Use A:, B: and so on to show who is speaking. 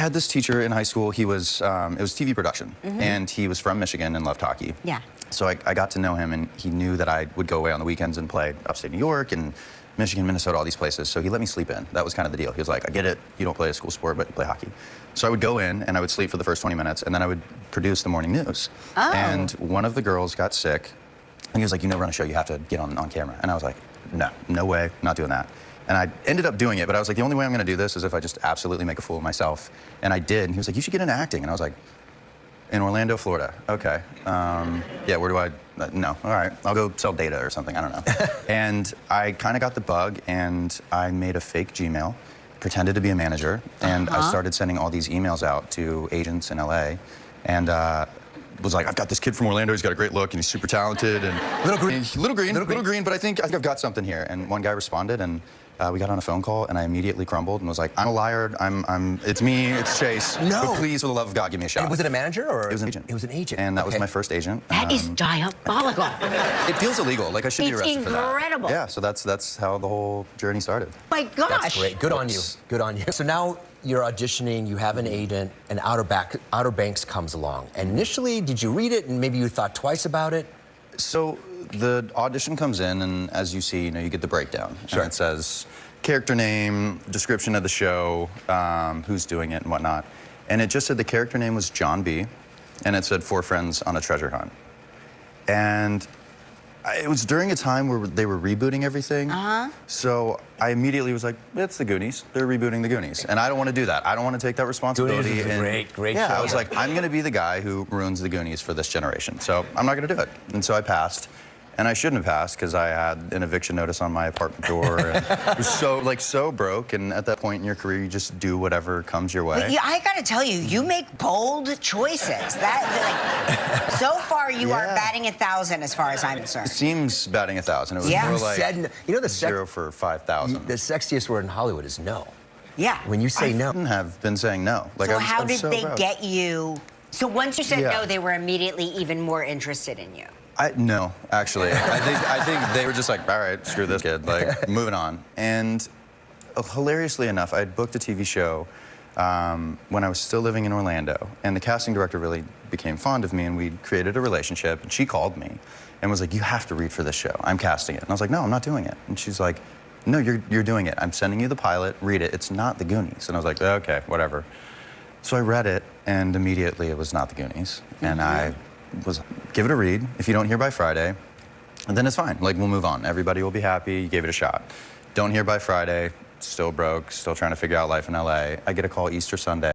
A: had this teacher in high school. He was, it was TV production, and he was from Michigan and loved hockey.
B: Yeah.
A: So I got to know him, and he knew that I would go away on the weekends and play upstate New York and Michigan, Minnesota, all these places. So he let me sleep in. That was kind of the deal. He was like, I get it, you don't play a school sport, but you play hockey. So I would go in, and I would sleep for the first 20 minutes, and then I would produce the morning news.
B: Oh.
A: And one of the girls got sick, and he was like, you never run a show, you have to get on camera. And I was like, no way, not doing that. And I ended up doing it, but I was like, the only way I'm gonna do this is if I just absolutely make a fool of myself. And I did, and he was like, you should get into acting. And I was like, in Orlando, Florida. Okay. Yeah, where do I, no, all right. I'll go sell data or something, I don't know. And I kind of got the bug, and I made a fake Gmail, pretended to be a manager, and I started sending all these emails out to agents in LA, and was like, I've got this kid from Orlando, he's got a great look, and he's super talented, and little green, but I think I've got something here. And one guy responded, and we got on a phone call, and I immediately crumbled and was like, I'm a liar, it's me, it's Chase.
C: No.
A: But please, for the love of God, give me a shot.
C: And was it a manager or?
A: It was an agent.
C: It was an agent.
A: And that was my first agent.
B: That is diabolical.
A: It feels illegal, like I should be arrested for that.
B: It's incredible.
A: Yeah, so that's how the whole journey started.
B: My gosh.
C: That's great. Good on you. Good on you. So now you're auditioning, you have an agent, and Outer Banks comes along. And initially, did you read it and maybe you thought twice about it?
A: So the audition comes in, and as you see, you get the breakdown.
C: Sure.
A: And it says character name, description of the show, who's doing it and whatnot. And it just said the character name was John B, and it said 4 friends on a treasure hunt. And it was during a time where they were rebooting everything. So I immediately was like, it's the Goonies. They're rebooting the Goonies. And I don't want to do that. I don't want to take that responsibility.
C: Goonies is a great
A: yeah,
C: show.
A: I was like, I'm going to be the guy who ruins the Goonies for this generation. So I'm not going to do it. And so I passed. And I shouldn't have passed because I had an eviction notice on my apartment door. And it was so broke. And at that point in your career, you just do whatever comes your way.
B: But I gotta tell you, you make bold choices. So far, you are batting 1,000 as far as I'm concerned.
A: It seems batting 1,000. It was more like
C: you know, the
A: 0 for 5,000.
C: The sexiest word in Hollywood is no.
B: Yeah.
C: When you say no.
A: I wouldn't have been saying no. Like,
B: So
A: I was,
B: how
A: I was
B: did
A: so
B: they
A: proud.
B: get you? So once you said no, they were immediately even more interested in you.
A: No, actually. I think they were just like, all right, screw this kid, like, moving on. And hilariously enough, I had booked a TV show when I was still living in Orlando, and the casting director really became fond of me, and we created a relationship, and she called me and was like, you have to read for this show. I'm casting it. And I was like, no, I'm not doing it. And she's like, no, you're doing it. I'm sending you the pilot, read it. It's not the Goonies. And I was like, okay, whatever. So I read it, and immediately it was not the Goonies. And I was, give it a read. If you don't hear by Friday, then it's fine. Like, we'll move on. Everybody will be happy. You gave it a shot. Don't hear by Friday, still broke, still trying to figure out life in LA. I get a call Easter Sunday.